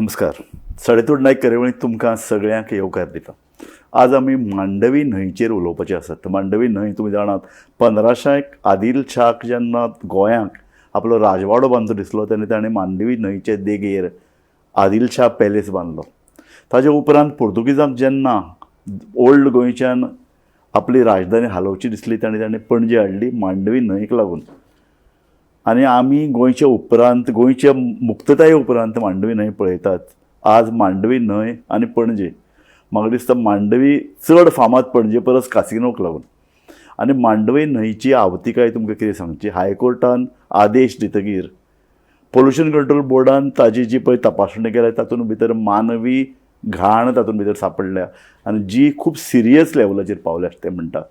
नमस्कार. साडेतोड नायक कार्यावळींत तुमकां सगळ्यांक येवकार दिता. आज आमी मांडवी न्हंयचेर उलोवपाचे आसात. मांडवी न्हंय तुमी जाणात 1500 आदिल शाक जेन्ना गोंयांक आपलो राजवाडो बांदलो दिसलो तेन्ना ताणें मांडवी न्हंयचे देगेर आदिल शाह पॅलेस बांदलो. ताजे उपरांत पुर्तुगीजांक जेन्ना ओल्ड गोंयच्यान आपली राजधानी हालोवची दिसली ताणें पणजे हाडली मांडवी न्हंयक लागून. आनी आमी गोंयचे उपरांत गोंयच्या मुक्तताये उपरांत मांडवी न्हंय पळयतात. आज मांडवी न्हंय आनी पणजे म्हाका दिसता मांडवी चड फामाद पणजे परस कासिनोक लागून. आनी मांडवी न्हंयची आवतिकाय तुमकां कितें सांगची. हायकोर्टान आदेश दितकीर पोल्युशन कंट्रोल बोर्डान ताजी जी पळय तपासणी केल्या तातूंत भितर मानवी घाण तातूंत भितर सांपडल्या आनी जी खूब सिरियस लेवलाचेर पावल्या अशें ते म्हणटात.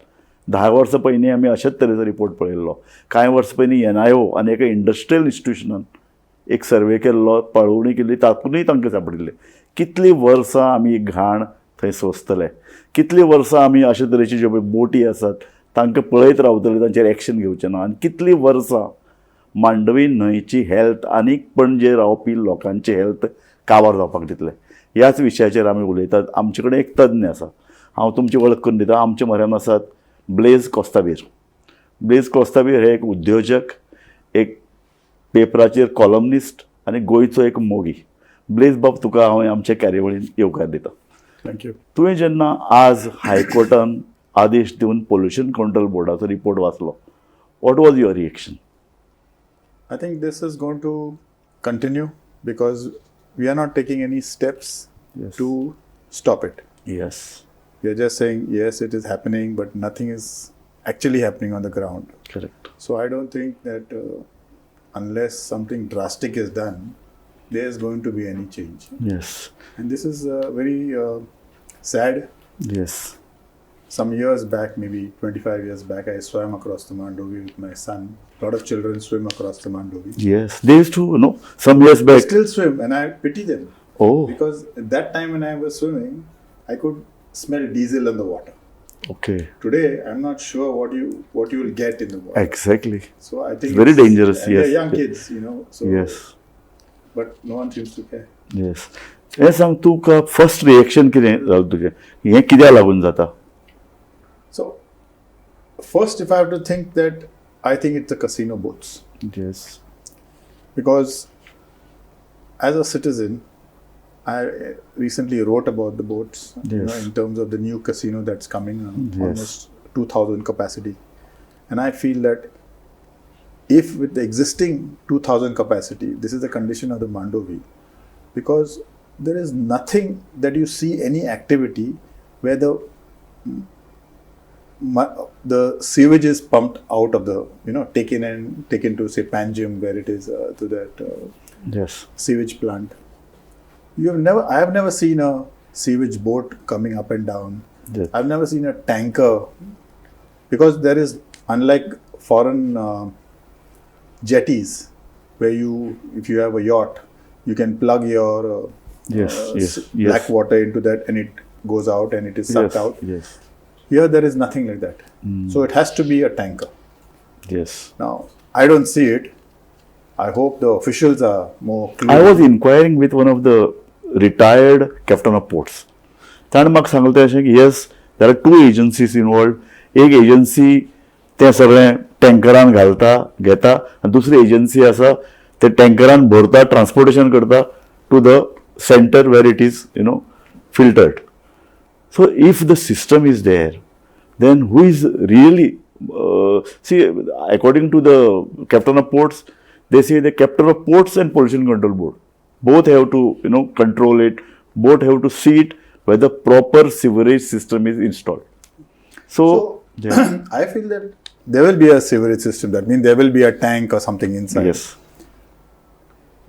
10 वर्सां पयलीं आमी अशेंच तरेचो रिपोर्ट पळयल्लो. कांय वर्सां पयलीं NIO आनी एका इंडस्ट्रियल इन्स्टिट्यूशनान एक सर्वे केल्लो, पळोवणी केल्ली, तातूंतय तांकां सांपडिल्लें कितलीं वर्सां आमी घाण थंय सोंसतले, कितलीं वर्सां आमी अशे तरेची ज्यो बोटी आसात तांकां पळयत रावतले, तांचेर एक्शन घेवचें ना, आनी कितलीं वर्सां मांडवी न्हंयची हेल्थ आनीक पणजे रावपी लोकांची हेल्थ काबार जावपाक दितले. ह्याच विशयाचेर आमी उलयतात. आमचे कडेन एक तज्ञ आसा, हांव तुमची वळख करून दिता. आमचे म्हऱ्यान आसात ब्लेज कोस्तावीर. ब्लेज कोस्तावीर हे एक उद्योजक, एक पेपराचेर कॉलमनिस्ट आनी गोंयचो एक मोगी. ब्लेज बाब, तुका हांव आमच्या कार्यावळीन येवकार दिता. थँक्यू. तुवें जेन्ना आज हायकोर्टान आदेश दिवन पोल्युशन कंट्रोल बोर्डाचो रिपोर्ट वाचलो, what was your reaction? I think this is going to continue because we are not taking any steps Yes. to stop it. Yes. We are just saying, yes, it is happening, but nothing is actually happening on the ground. Correct. So I don't think that unless something drastic is done, there is going to be any change. Yes. And this is very sad. Yes. Some years back, maybe 25 years back, I swam across the Mandovi with my son. A lot of children swim across the Mandovi. Yes. They used to, some years They back. still swim, and I pity them. Oh. Because at that time when I was swimming, I could smell diesel in the water. Okay. Today, I'm not sure what you will get in the water. Exactly. So I think It's very dangerous. And Yes. they're young kids, So, Yes. But no one seems to care. Yes. हे सांग, तुका first reaction कितें जालें तुजें? हें कित्याक लागून जाता? So, first, if I have to think that, I think it's the casino boats. Yes. Because as a citizen, I recently wrote about the boats, Yes. in terms of the new casino that's coming, Yes. almost 2,000 capacity. And I feel that if with the existing 2,000 capacity, this is the condition of the Mandovi, because there is nothing that you see any activity where the sewage is pumped out of the, taken to say Panjim, where it is to that Yes. sewage plant. I have never seen a sewage boat coming up and down. Yes. I've never seen a tanker, because there is, unlike foreign jetties, where if you have a yacht, you can plug your black water into that and it goes out and it is sucked out. Yes. Here there is nothing like that. So it has to be a tanker. Yes. Now, I don't see it. I hope the officials are more clear. I was inquiring with one of the retired captain of ports. ताणें म्हाका सांगलें अशें की yes, there are 2 agencies involved. एक agency तें सगळें टँकरान घेता आनी दुसरी एजन्सी आसा ते टँकरान भरता, ट्रान्सपोर्टेशन करता to the centre where it is filtered. So if the system is there, then who is really, see, according to the captain of ports, they say the captain of ports and pollution control board both have to, control it, both have to see it whether proper sewerage system is installed. So I feel that there will be a sewerage system. That means there will be a tank or something inside. Yes.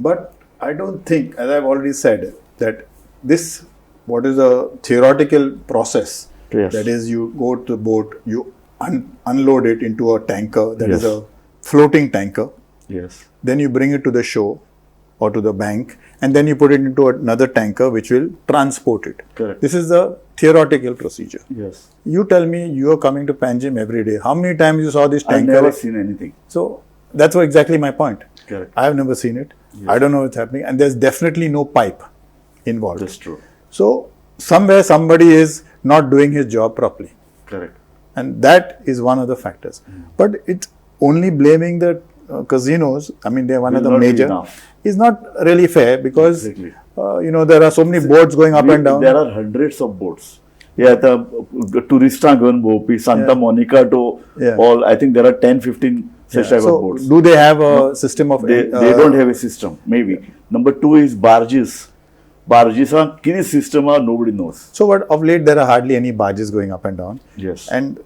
But I don't think, as I've already said, that this, what is a theoretical process, Yes. that is, you go to the boat, you unload it into a tanker, that is Yes. a floating tanker, Yes. then you bring it to the shore or to the bank, and then you put it into another tanker which will transport it. Correct. This is the theoretical procedure. Yes. You tell me, you are coming to Panjim every day. How many times you saw this I've tanker? never seen anything. So that's exactly my point. Correct. I have never seen it. Yes. I don't know what's happening. And there's definitely no pipe. involved. That's true. So somewhere somebody is not doing his job properly. Correct. And that is one of the factors. But it's only blaming the casinos. I mean, they're one of the Will not be major. enough. Is not really fair because, Exactly. there are so many boats going up and down. There are hundreds of boats. Yeah, the tourists going Bopi, Santa Monica to Yeah. all. I think there are 10, 15 such type of So boats. do they have a system of... They don't have a system, maybe. Number two is barges. Barges are key system are nobody knows. So what of late there are hardly any barges going up and down. Yes. And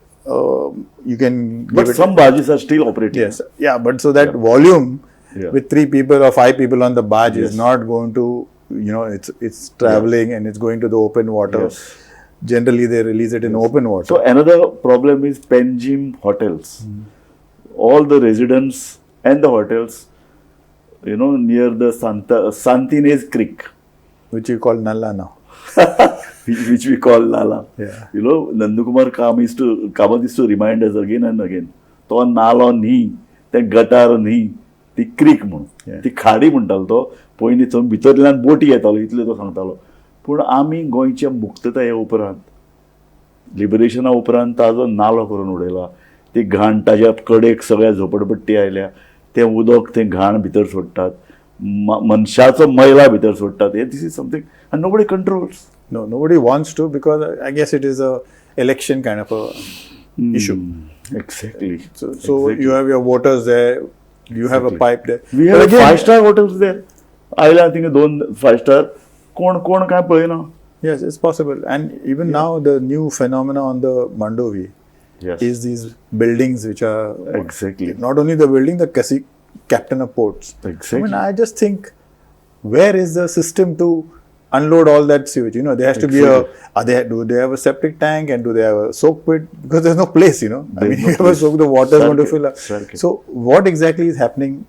you can... But some barges are still operating. Yes. Yeah, but so that volume Yeah. with 3 people or 5 people on the barge Yes. is not going to, it's traveling and it's going to the open water. Yes. Generally, they release it in open water. So another problem is Penjim hotels. All the residents and the hotels, near the Santines Creek, which you call Nalla now. which we call Nala. Yeah. Nandakumar Kamath used to remind us again and again. तो नालो न्ही, ते गटार न्ही, ती creek म्हणून. ती खाडी म्हणटालो तो. पयलीं थंय भितरल्यान बोटी येतालो इतले तो सांगतालो. पूण आमी गोंयच्या मुक्तताये उपरांत, लिबरेशना उपरांत ताजो नालो करून उडयला. ती घाण ताज्या कडेक सगळ्या झोपडपट्टी आयल्या. तें उदक तें घाण भितर सोडटात. मनशाचो मैला भितर सोडटात. This is something and nobody controls. No, nobody wants to because I guess it is a election kind of a issue. Exactly. So Exactly. you have your voters there, you have a Exactly. pipe there. We But have again, 5-star hotels there. आयला thing 2-5 कोण काय पळयना. yes, it's possible. And even now, the new phenomena on the Mandovi Yes. is these buildings which are Exactly. not only the building, the captain of ports. Exactly. I mean, I just think, where is the system to unload all that sewage? There has to be do they have a septic tank and do they have a soak pit? Because there's no place, I mean, no you have a place. soak, the water is going to Circuit, fill up. circuit. So what exactly is happening?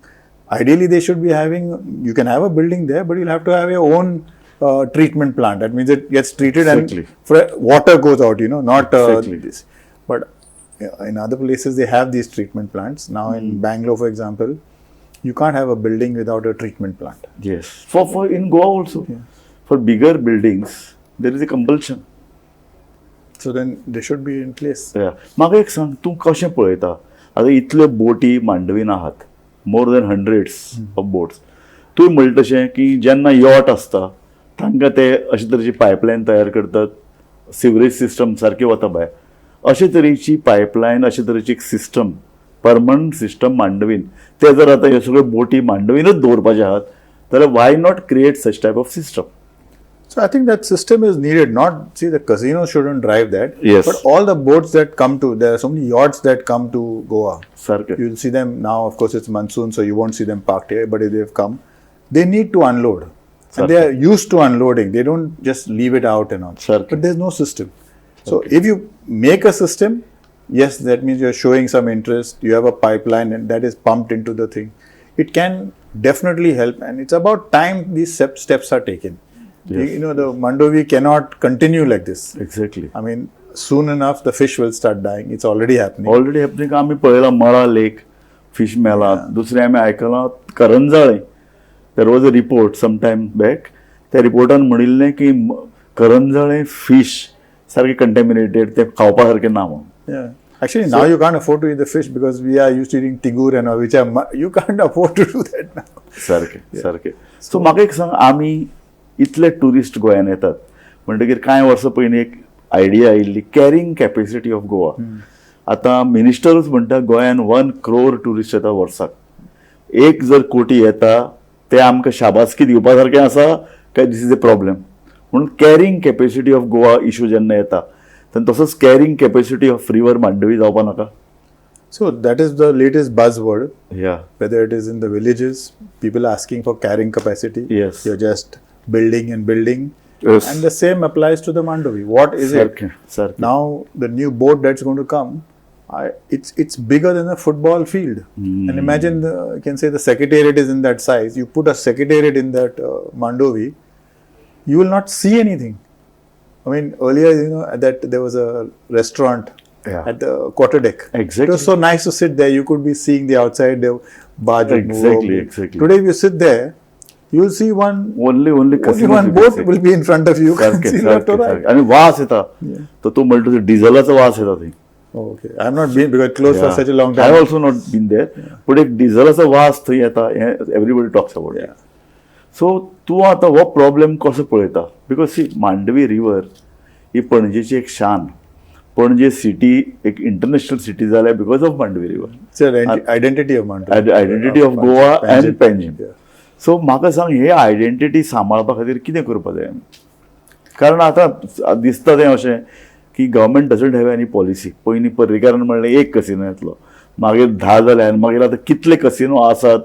Ideally, they should be you can have a building there, but you'll have to have your own treatment plant. That means it gets treated Exactly. and water goes out, not Exactly. this. But in other places, they have these treatment plants. Now in Bangalore, for example, you can't have a building without a treatment plant. Yes. For in Goa also. For bigger buildings, there is a compulsion. So then they should be in place. Yeah. म्हाका एक सांग, तूं कशें पळयता? आतां इतल्यो बोटी मांडवीन आहात. More than hundreds of boats. तूं म्हणटा तशें की जेन्ना यॉट आसता, तांकां ते अशे तरेची पायपलायन तयार करतात. सिवरेज सिस्टम सारकी वता भायर. अशे तरेची पायपलायन, अशे तरेची एक सिस्टम, परमनंट सिस्टम मांडवीन. ते जर आतां ह्यो सगळ्यो बोटी मांडवीनच दवरपाचे आहात, जाल्यार why not create such type of system? So I think that system is needed. The casino shouldn't drive that. Yes. But all the boats that come there are so many yachts that come to Goa. सारकें. You'll see them now, of course it's monsoon, so you won't see them parked here, but if they've come, they need to unload. And they are used to unloading. They don't just leave it out and all. Circuit. But there's no system. So if you make a system, yes, that means you're showing some interest. You have a pipeline and that is pumped into the thing. It can definitely help, and it's about time these steps are taken. Yes. The Mandovi cannot continue like this. Exactly. I mean, soon enough the fish will start dying. It's already happening. Already happening. आम्ही पळयला मळा lake, fish मेला. दुसरें आमी आयकलां करंजाळे. There was a report some time back. त्या रिपोर्टान म्हणिल्लें की करंजाळे फिश सारके कंटॅमिनेटेड, ते खावपा सारकें ना म्हणून. Yeah. Actually, now you can't afford to eat the fish because we are used to eating tigur and all, which you can't afford to do that now. सारकें. सो म्हाका एक सांग, आमी इतले टुरिस्ट गोंयान येतात म्हणटकीर कांय वर्सां पयलीं एक आयडिया आयिल्ली, कॅरिंग कॅपेसिटी ऑफ गोवा. आतां मिनिस्टरूच म्हणटा गोंयान 1 crore टुरिस्ट येता वर्साक. 1 जर कोटी येता, ते आमकां शाबासकी दिवपा सारकें आसा काय दिस इज अ प्रॉब्लेम? म्हणून carrying capacity of Goa issue जेन्ना येता, तेन्ना तसोच carrying capacity of river Mandovi जावपा नाका. So that is the latest buzzword. Yeah. Whether it is in the villages, people are asking for carrying capacity. Yes. You're just building and building. Yes. And the same applies to the Mandovi. What is it? Sarke. Now the new boat that's going to come, it's bigger than a football field. And imagine you can say the secretariat is in that size. You put a secretariat in that Mandovi, you will not see anything. I mean, earlier, that there was a restaurant at the quarterdeck. Exactly. It was so nice to sit there. You could be seeing the outside, the barge would move over. Exactly. Today, if you sit there, you'll see one, only only casino one boat will be in front of you. You can't see left or right. आणि वास येता तर तू म्हणतो डिझेलाचो वास येता थंय. Okay, I have not been because it closed for such a long I time. Also not been there पूण एक डिझेलाचो वास थंय येता हें एवरीबडी टॉक्स अबाउट. सो तूं आतां हो प्रॉब्लेम कसो पळयता? बिकॉज सी मांडवी रिवर ही पणजेची एक शान. पणजे सिटी एक इंटरनॅशनल सिटी जाल्या because of Mandovi river. It's an identity of Mandovi. Identity of Goa and Panjim. So म्हाका सांग हे आयडेंटिटी सांबाळपा खातीर कितें करपा जाय आमी? कारण आतां दिसता तें अशें की government doesn't have any policy. पयलीं पर्रीकारान म्हणलें एक कसिनो येतलो, मागीर 10 जाले आनी मागीर आतां कितले कसिनो आसात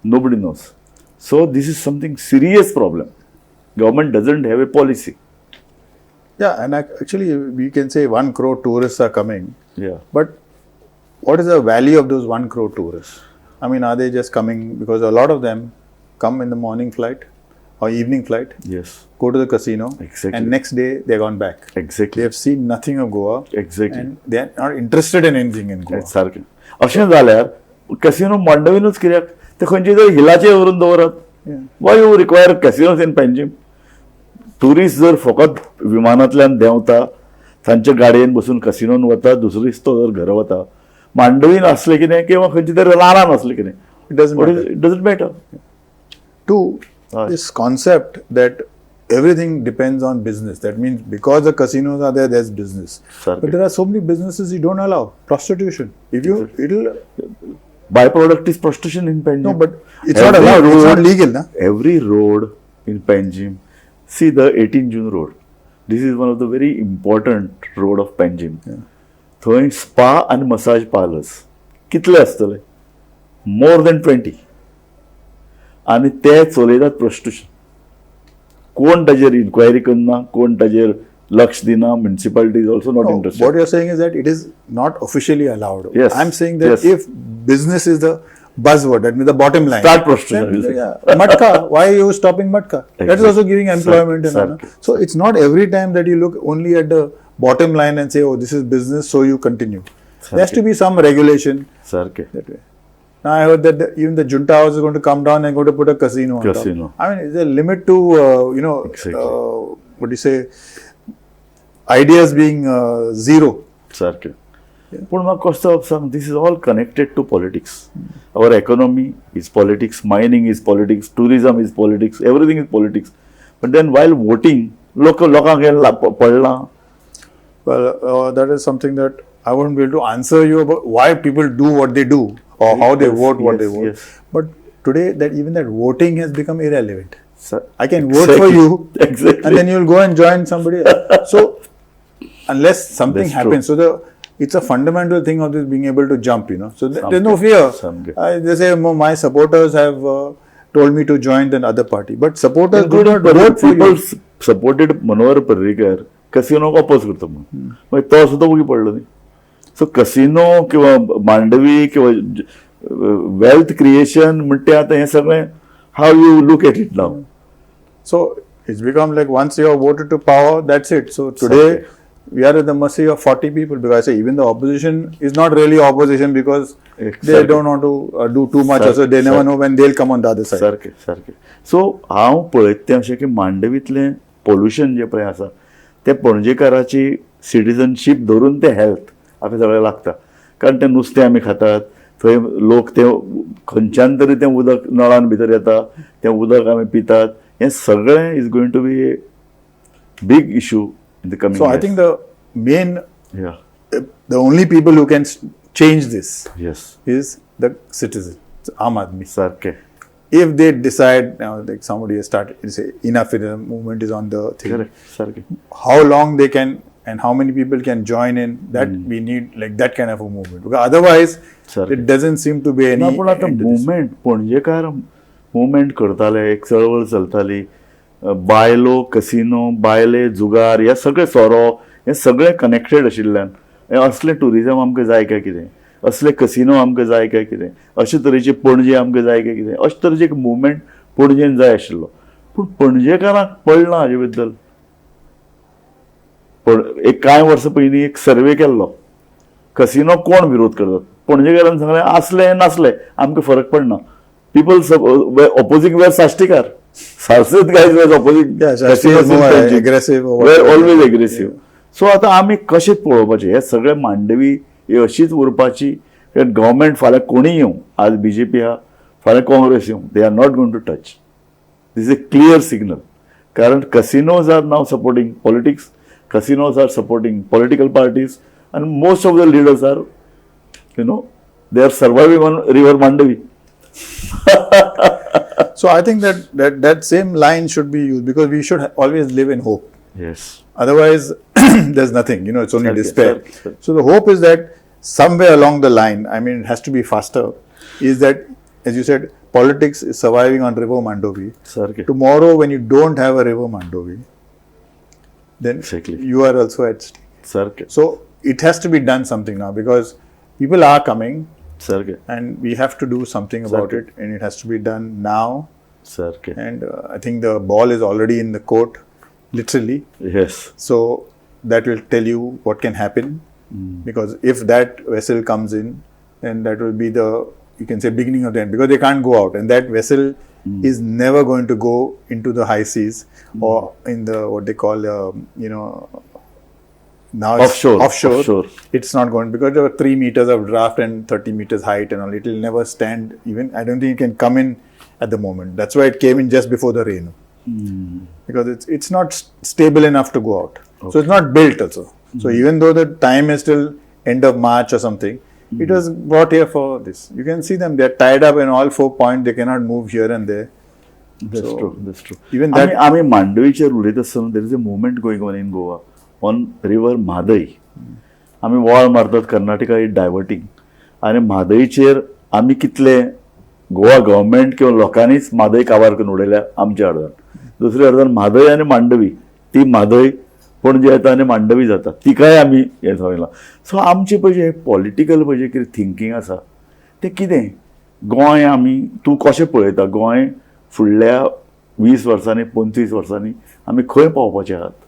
nobody nose. So these is something serious problem. Government doesn't have a policy. Yeah, and actually we can say 1 crore tourists are coming. Yeah. But what is the value of those 1 crore tourists? I mean, are they just coming because a lot of them come in the morning flight or evening flight, Yes. go to the casino, Exactly. and next day they're gone back. They Exactly. have seen nothing of Goa, Exactly. and they're not interested in anything in Goa. सारकें. अशें जाल्यार casino मांडवीनूच कित्याक? ते खंयचे तरी हिलाचेर व्हरून दवरात. वाय you require casinos in Panjim? Tourist जर फकत विमानांतल्यान देंवता, तांच्या गाडयेन बसून कसिनोन वता, दुसरो दीस तो जर घरा वता, मांडवीन असलें कितें किंवा खंयचे तरी रानान असलें कितें, It doesn't matter. It doesn't matter. Two, Right. this concept that everything depends on business. That means because the casinos are there, there's business. Sir. But there are so many businesses you don't allow. Prostitution. If you, it'll by product is prostitution in Panjim. no, but it's not allowed. It's not legal, na? Every road in Panjim, see the 18 June road. This is one of the very important road of Panjim. थंय spa and massage parlors कितले आसतले? More than 20. आणि ते चलयतात prostitution. कोण ताजेर inquiry करना, कोण ताजेर लक्ष दिना. Municipality is also not No, interested. what you're saying is that it is not officially allowed. Yes. I'm saying that Yes. if business is the buzzword, that means the bottom line. Start prostitution. Then, yeah. Matka. Why are you stopping Matka? That is Exactly. also giving employment. Sir. And, so it's not every time that you look only at the bottom line and say, oh, this is business, so you continue. There has to be some regulation सारखे. that way. Now I heard that even the junta house is going to come down and going to put a casino on Casino. top. I mean, is there a limit to, Exactly. what do you say, ideas being zero? सारखे. पूण म्हाका कसो सांग, this is all connected to politics. Our economy is politics, mining is politics, tourism is politics, everything is politics. But then while voting लोकांक हे पडलां. Well, that is something that I wouldn't be able to answer you about why people do what they do or how they Yes, vote what yes, they vote. yes. But today, that even that voting has become irrelevant. Sir, I can vote for exactly. you, Exactly. and then you'll go and join somebody else. So, unless something That's happens, so it's a fundamental thing of this being able to jump. So there's no Something. fear. Something. They say my supporters have told me to join the other party, but supporters do Including not vote for people you. supported Manohar Parrikar कसिनोक oppose करता म्हणून. मागीर तो सुद्दां उगी पडलो न्ही. सो casino किंवा मांडवी किंवा वेल्थ क्रिएशन म्हणटे आतां हें सगळें how you look at it now. So it's become like once you are voted to power, that's it. So today we are at the mercy of 40 people, because I say even the opposition is not really opposition because they Exactly. don't want to do too much. Also, they never know when they'll come on the other side. सारकें सारकें. सो हांव पळयत तें अशें की मांडवींतलें pollution जें पळय आसा तें पणजेकाराची सिटीजनशीप धरून तें हेल्थ आमी सगळें लागता. कारण तें नुस्तें आमी खातात, थंय लोक तें खंयच्यान तरी तें उदक नळान भितर येता, तें उदक आमी पितात. हें सगळें इज गोइंग टू बी ए बीग issue in the coming. So I think the main, या the only people who can change this yes is the citizens, Aam Aadmi. सारकें. If they decide, now like somebody has started to say enough, the movement is on the thing. Correct सारकें. How long they can and how many people can join in, that we need like that kind of a movement, because otherwise Sir. it doesn't seem to be any ना पूण आतां end to this. Movement Panjekar movement करताले, एक चळवळ चलताली. बायलो casino, बायले जुगार, हे सगळे सोरो, हे सगळे कनेक्टेड आशिल्ल्यान हें असलें टुरिजम आमकां जाय काय कितें, असले कसिनो आमकां जाय काय कितें, अशे तरेची पणजे आमकां जाय काय कितें, अशे तरेचें एक मुवमेंट पणजेन जाय आशिल्लो. पूण पणजेकारांक पडना हाजे बद्दल. पण एक कांय वर्सां पयलीं एक सर्वे केल्लो, कसिनो कोण विरोध करतात. पणजेकारांनी सांगलें आसले नासले आमकां फरक पडना, people were opposing were Sashtikar. Sarsit guys were opposing. Yeah, Shastri is more aggressive. Were always aggressive. So आता आम्ही कशें पळोवपाचें हे सगळे मांडवी ही अशीच उरपाची गव्हर्मेंट फाल्यां कोणी येवं आज BJP हा फाल्यां काँग्रेस येवं they are not going to touch this is a clear signal कारण casinos are now supporting politics, casinos are supporting political parties and most of the leaders are they are surviving on river Mandovi. So I think that same line should be used because we should always live in hope. Yes. Otherwise, there's nothing. It's only despair. Sir. So the hope is that somewhere along the line, I mean, it has to be faster. Is that, as you said, politics is surviving on River Mandovi. Sir. Tomorrow, when you don't have a River Mandovi, then you are also at stake. Sir. So it has to be done something now because people are coming. Sir. And we have to do something about it, and it has to be done now. Sir. And I think the ball is already in the court, literally. Yes. So that will tell you what can happen, because if that vessel comes in, then that will be the, you can say, beginning of the end, because they can't go out, and that vessel is never going to go into the high seas or in the what they call now offshore. It's not going, because there were 3 meters of draft and 30 meters height and all. It will never stand even. I don't think it can come in at the moment. That's why it came in just before the rain. Because it's not stable enough to go out. Okay. So it's not built also. So even though the time is till end of March or something, it was brought here for this. You can see them. They are tied up in all 4 points. They cannot move here and there. That's true. That's true. Even that. I mean, Mandoviच्या उलयत आसतना there is a movement going on in Goa. On river Mhadei आमी वॉळ मारतात Karnataka is डायवर्टींग आनी म्हादयचेर आमी कितले Goa government किंवा लोकांनीच म्हादय काबार करून उडयल्या आमच्या अर्दान दुसऱ्या अर्दान म्हादय आनी मांडवी ती म्हादय पणजे येता आनी मांडवी जाता तिकाय आमी हें सवयलां सो आमचें पळय जें पॉलिटिकल पळय जें कितें थिंकींग आसा तें कितें गोंय आमी तूं कशें पळयता गोंय फुडल्या 20 वर्सांनी 25 वर्सांनी आमी खंय पावपाचे आहात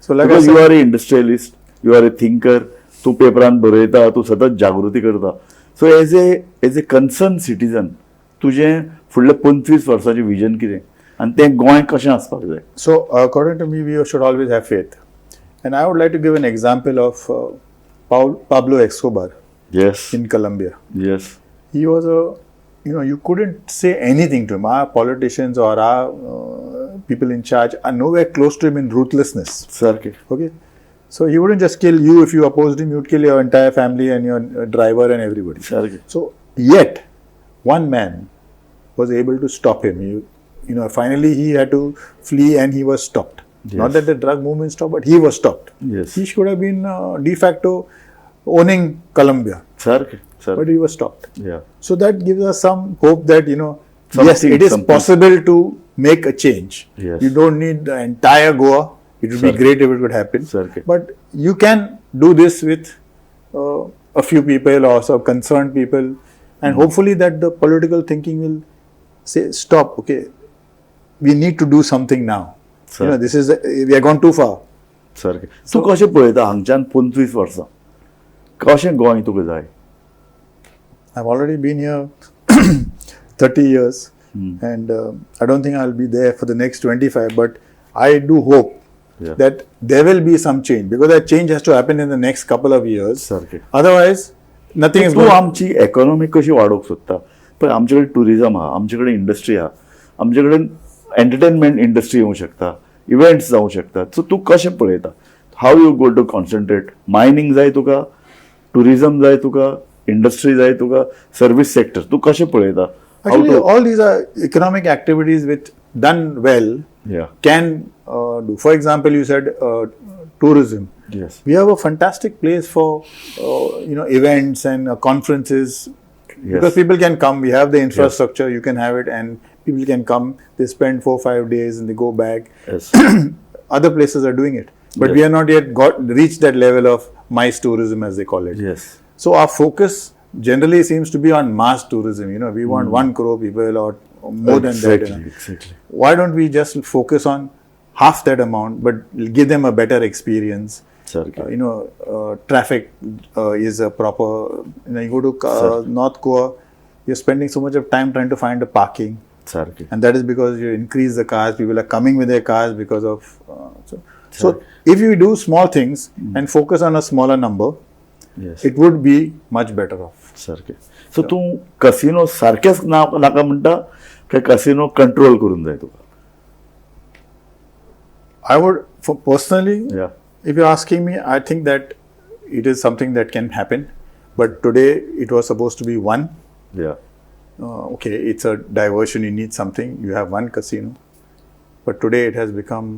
So because you are a industrialist, you are a thinker, तू पेपरान बरयता तू सतत जागृती करता so as a concern citizen तुजें फुडल्या 25 वर्सांचें विजन कितें आनी तें गोंय कशें आसपाक जाय So according to me, we should always have faith, and I would like to give an example of Pablo Escobar. Yes. In Colombia. Yes. He was you couldn't say anything to him. Our politicians or our people in charge are nowhere close to him in ruthlessness. Sir. Okay. So he wouldn't just kill you if you opposed him. He would kill your entire family and your driver and everybody. Sir. So yet, one man was able to stop him. Finally he had to flee and he was stopped. Yes. Not that the drug movement stopped, but he was stopped. Yes. He should have been de facto owning Colombia. Sir. But he was stopped. Yeah. So that gives us some hope that, yes, it is possible to make a change. Yes. You don't need the entire Goa. It would be great if it could happen. Sir. But you can do this with a few people or some concerned people. And hopefully that the political thinking will say, stop, okay, we need to do something now. Sir. We are gone too far. Sir. तूं कशें पळयता हांगच्यान 25 वर्सां कशें गोंय तुका जाय I've already been here 30 years and I don't think I'll be there for the next 25, but I do hope that there will be some change, because that change has to happen in the next couple of years. Okay. Otherwise, nothing is तूं going. आमची economy कशी वाडोवंक सोदता पळय आमचे कडेन tourism आहा आमचे कडेन इंडस्ट्री आहा आमचे कडेन एंटरटेनमेंट इंडस्ट्री येवंक शकता इव्हेंट्स जावंक शकतात सो तूं कशें पळयता how you go to concentrate mining जाय तुका टुरिजम जाय तुका इंडस्ट्री जाय तुका सर्विस सेक्टर तू कशें पळयता Actually, all these are economic activities which done well can do. For example, you said tourism. Yes. We have a fantastic place for events and conferences. Yes. Because people can come. We have the infrastructure. You can have it, and people can come. They spend 4-5 days and they go back. Yes. Other places are doing it, but we are not yet reached that level of MICE tourism, as they call it. Yes. So our focus generally seems to be on mass tourism. We want 1 crore people or more than that. Exactly. Why don't we just focus on half that amount, but give them a better experience? Traffic is a proper. You go to North Goa, you're spending so much of time trying to find a parking, सारखे and that is because you increase the cars. People are coming with their cars because of. So if you do small things and focus on a smaller number, yes it would be much better off. सारखे सो तूं casino सारकेंच नाका म्हणटा काय casino control करून जाय तुका I would, for personally, या if you're asking me, I think that it is something that can happen. But today it was supposed to be one. या Okay, it's a diversion. You need something. You have one casino, but today it has become.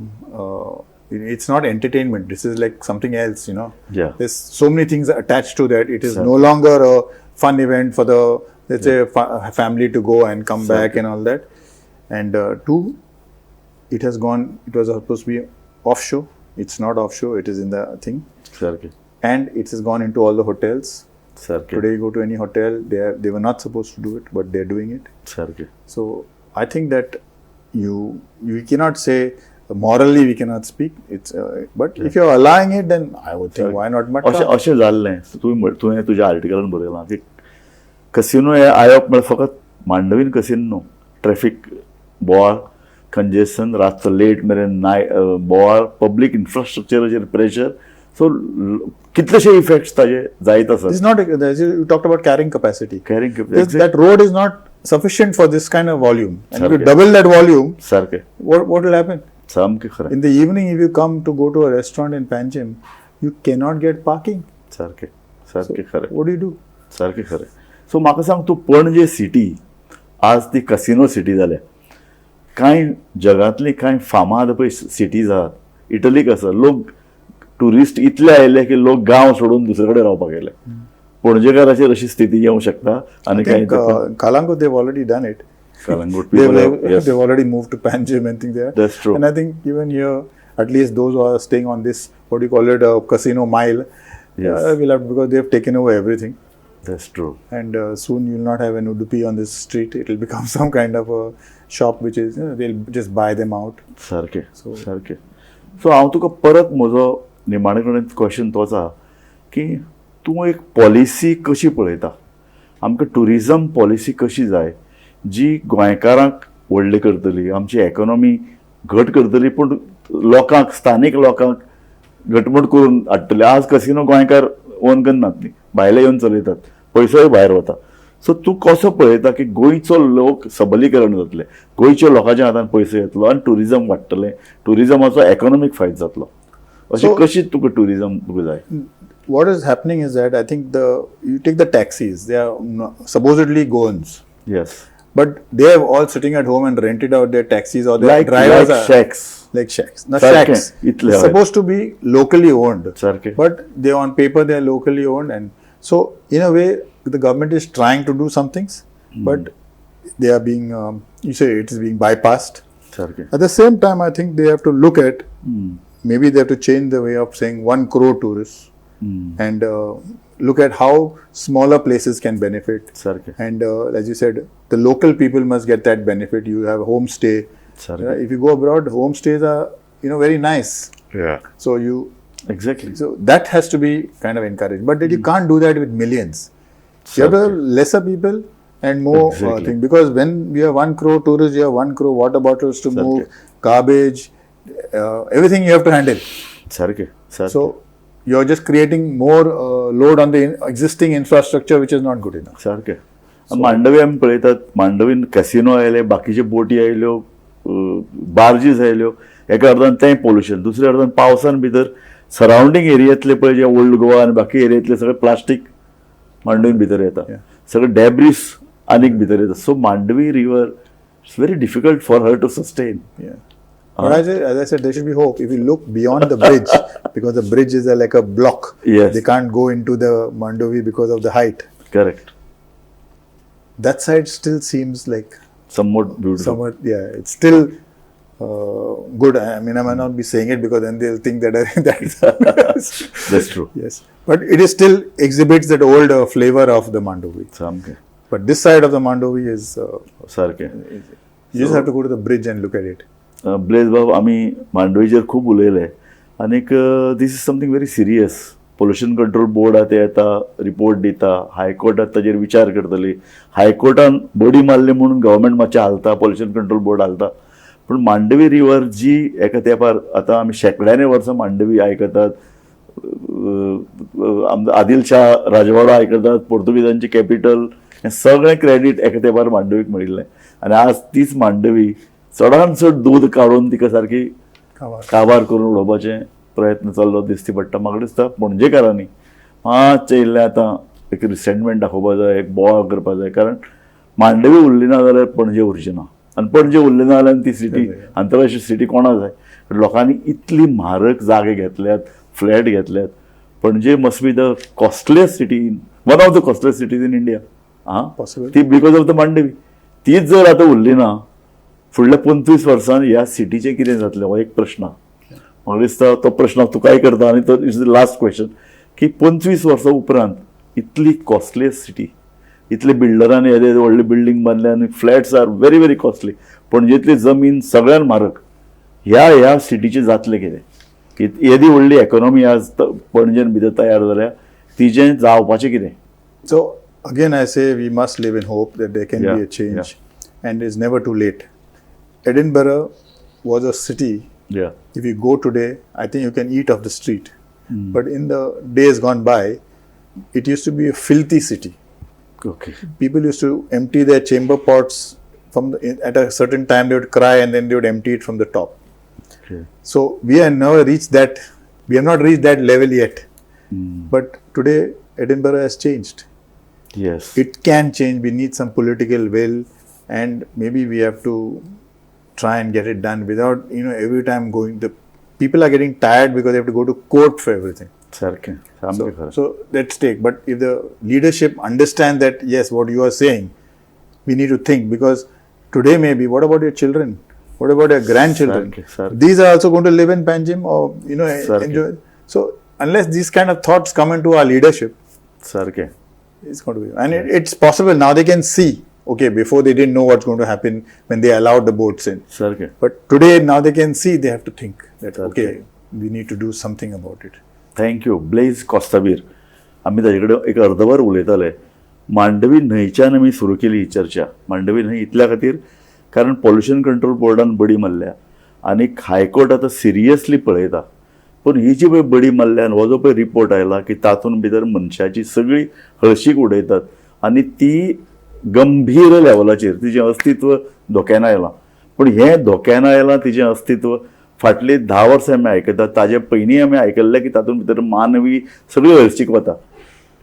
It's not entertainment. This is like something else. Yeah. There's so many things attached to that. It is Sir. no longer a fun event for the let's say family to go and come Sir. back and all that. And two, it has gone. It was supposed to be offshore. It's not offshore. It is in the thing, सारखे and it has gone into all the hotels. सारखे Today you go to any hotel, they were not supposed to do it, but they're doing it. सारखे So I think that you cannot say morally we cannot speak. It's but if you're allowing it, then I would think why not? अशें अशें जाल्लें तुवें तुज्या आर्टिकलान बरयलां की casino हे आयोप म्हळ्यार फकत मांडवीन कसिनो न्हू ट्रॅफिक बोवाळ कंजेशन रातचो लेट मेरेन बोवाळ पब्लीक इन्फ्रास्ट्रक्चराचेर प्रेशर सो कितलेशे इफेक्ट्स ताजे जायत आसात This is not. You talked about carrying capacity. Carrying That road is not sufficient for this kind of volume. And if you Okay. double that volume, सारकें what will happen? सामकें खरें In the evening, if you come to go to a restaurant in Panjim, you cannot get parking. सारकें सारकें खरें What do you do? सारकें खरें सो म्हाका सांग तूं पणजे सिटी आज ती कसिनो सिटी जाल्या कांय जगांतली कांय फामाद पळय सिटीज आहात इटलीक आसा लोक टुरिस्ट इतले आयले की लोक गांव सोडून दुसरे कडेन रावपाक गेले पणजेकाराचेर अशी स्थिती येवंक शकता आनी I कांय think Kalangut, they've already done it. Calangute They've already moved to Panjim and things there. That's true. And I think even here, at least those who are staying on this, what do you call it, casino mile, Yes. will have, because they've taken over everything. That's true. And soon you'll not have an Udupi on this street. It'll become some kind of a shop which is, they'll just buy them out. सारकें सारकें सो हांव तुका परत म्हजो निमाणे कडेन question तोच आहा की तूं एक पॉलिसी कशी पळयता आमकां टुरिजम पॉलिसी कशी जाय जी गोंयकारांक व्हडली करतली आमची इकॉनॉमी घट करतली पूण लोकांक स्थानीक लोकांक घटमूट करून हाडटली आज कसिनो गोंयकार ओन करनात न्ही भायले येवन चलयतात पयसोय भायर वता सो तूं कसो पळयता की गोंयचो लोक सबलीकरण जातले गोंयच्या लोकांच्या हातान पयसो येतलो आनी टुरिजम वाडटलें टुरिजमाचो इकॉनॉमीक फायदो जातलो अशी कशी तुका टुरिजम तुका जाय What is happening is that I think you take the taxis, they are supposedly Goans, yes but they are all sitting at home and rented out their taxis or their like drivers are shacks like shacks. Not Sarke, shacks. itle It's hoy. supposed to be locally owned. Sarke. But they on paper they are locally owned, and so in a way the government is trying to do some things, but they are being you say it is being bypassed. सारकें At the same time, I think they have to look at maybe they have to change the way of saying 1 crore tourists and look at how smaller places can benefit. सारकें And as you said, the local people must get that benefit. You have a homestay. सारकें If you go abroad, homestays are very nice. या So exactly so that has to be kind of encouraged. But then you can't do that with millions. You have to have lesser people and more Exactly. thing, because when we have 1 crore tourists, you have 1 crore water bottles to move, garbage, everything you have to handle. सारकें सारकें So you're just creating more load on the existing infrastructure, which is not good enough. सारकें मांडवी आमी पळयतात मांडवीन casino आयले बाकीचे बोटी आयल्यो बार्जीस आयल्यो एका अर्दान तें पोल्युशन दुसऱ्या अर्दान पावसान भितर सरावंडींग एरियांतले पळय जे ओल्ड गोवा आनी बाकी एरियांतले सगळे प्लास्टीक मांडवीन भितर येता सगळे डॅब्रीस आनीक भितर येता so Mandovi river it's very difficult for her to sustain Yeah. But as I said, there should be hope. If you look beyond the bridge, because the bridge is like a block, Yes. they can't go into the Mandovi because of the height. Correct That side still seems like somewhat beautiful somewhat, yeah, it's still good. I mean, I might not be saying it because then they'll think that that's that's true yes. But it is still exhibits that old flavor of the Mandovi. सामकें But this side of the Mandovi is, सारकें you just have to go to the bridge and look at it. Blaise बाब आमी मांडवीचेर खूब उलयले आनीक this is something very serious pollution control board आहा ते येता रिपोर्ट दिता, हायकोर्टात ताजेर विचार करतली, हायकोर्टान बडी मारली म्हणून गव्हर्मेंट मातशें हालता, पोल्युशन कंट्रोल बोर्ड हालता. पूण मांडवी रिवर जी एका तेंपार आतां आमी शेकड्यांनी वर्सां मांडवी आयकतात, आदिल शाह राजवाडो आयकतात, पोर्तुगीजांची कॅपिटल, हें सगळें क्रेडीट एका तेंपार मांडवीक मेळिल्लें. आनी आज तीच मांडवी चडांत चड दूद काडून तिका सारकी काबार करून उडोवपाचें प्रयत्न चल्लो दिसती पडटा. म्हाका दिसता पणजेकारांनी मातशें इल्लें आतां एक रिसेंटमेंट दाखोवपा जाय, एक बोवाळ करपा जाय. कारण मांडवी उरली ना जाल्यार पणजे उरची ना, आनी पणजे उरली ना जाल्यार ती सिटी आंतरराष्ट्रीय सिटी कोणा जाय. लोकांनी इतली म्हारग जागे घेतल्यात, फ्लॅट घेतल्यात. Panaji must be the costliest city, one of the costliest cities in India. ती बिकॉज ऑफ द मांडवी. तीच जर आतां उरली ना, फुडल्या 25 वर्सांत ह्या सिटीचें कितें जातलें हो एक प्रश्न. म्हाका दिसता तो प्रश्न तुकाय करता आनी तो इज द लास्ट क्वेश्चन की 25 वर्सां उपरांत इतली कॉस्टलियस्ट सिटी, इतले बिल्डरांनी येदे व्हडली बिल्डींग बांदल्या आनी flats are very very costly. पणजेंतली जमीन सगळ्यान म्हारग. ह्या सिटीचें जातलें कितें? येदी व्हडली इकॉनॉमी आज पणजेन भितर तयार जाल्या, तिजें जावपाचें कितें? So again, I say we must live in hope that there can be a change, and it's never too late. Edinburgh was a city. Yeah. If you go today, I think you can eat off the street. But in the days gone by, it used to be a filthy city. Okay. People used to empty their chamber pots at a certain time. They would cry and then they would empty it from the top. Okay. So we have never reached that. We have not reached that level yet. But today, Edinburgh has changed. Yes. It can change. We need some political will, and maybe we have to try and get it done without, every time going. The people are getting tired because they have to go to court for everything. So let's take. But if the leadership understand that, yes, what you are saying, we need to think, because today maybe, what about your children? What about your grandchildren? These are also going to live in Panjim or, enjoy. So unless these kind of thoughts come into our leadership, it's going to be. And it's possible. Now they can see. Okay, before they didn't know what's going to happen when they allowed the boats in. But today, now they can see, they have to think that, okay, we need to do something about it. Thank you. Blaise Costabir. आम्ही ताचे कडेन एक अर्दवर उलयताले. मांडवी न्हंयच्यान आमी सुरू केली ही चर्चा. मांडवी न्हंय इतल्या खातीर कारण पोल्युशन कंट्रोल बोर्डान बडी मारल्या आनी हायकोर्ट आतां सिरियसली पळयता. पूण ही जी पळय बडी मारल्यान हो जो पळय रिपोर्ट आयला की तातूंत भितर मनशाची सगळी हळशीक उडयतात आनी ती गंभीर लेवलाचेर तिचें अस्तित्व धोक्यान आयलां. पूण हें धोक्यान आयलां तिचें अस्तित्व फाटलीं 10 वर्सां आमी आयकतात. ताजे पयलीं आमी आयकल्लें की तातूंत भितर मानवी सगळी हळशीक वता.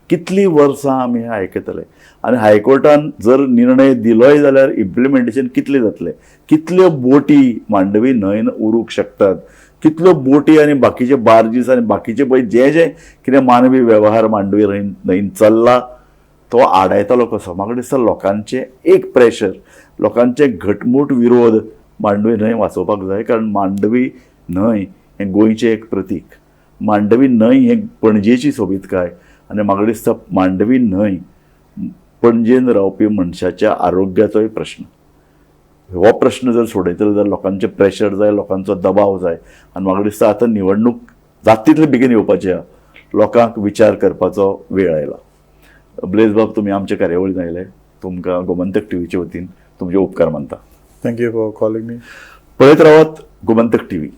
कितलीं वर्सां आमी हें आयकतले आनी हायकोर्टान जर निर्णय दिलोय जाल्यार इम्प्लिमेंटेशन कितलें जातलें? कितल्यो बोटी मांडवी न्हंयन उरूंक शकतात? कितल्यो बोटी आनी बाकीचे बार्जीस आनी बाकीचे पळय जे कितें मानवी वेव्हार मांडवी न्हंयन चल्ला तो आडायतालो कसो? म्हाका दिसता लोकांचें एक प्रेशर, लोकांचे घटमूट विरोध मांडवी न्हंय वाचोवपाक जाय. कारण मांडवी न्हंय हें गोंयचें एक प्रतीक. मांडवी न्हंय हें पणजेची सोबीतकाय आनी म्हाका दिसता मांडवी न्हंय पणजेन रावपी मनशाच्या आरोग्याचोय प्रश्न. हो प्रश्न जर सोडयतलो जाल्यार लोकांचें प्रेशर जाय, लोकांचो दबाव जाय. आनी म्हाका दिसता आतां निवडणूक जाता तितले बेगीन येवपाची आहा. लोकांक विचार करपाचो वेळ आयला. ब्लेज बाब, तुमी आमचे कार्यावळीन आयले. तुमकां गोमंतक टीव्हीचे वतीन तुमचे उपकार मानता. Thank you for calling me. पळयत रावात गोमंतक टीव्ही.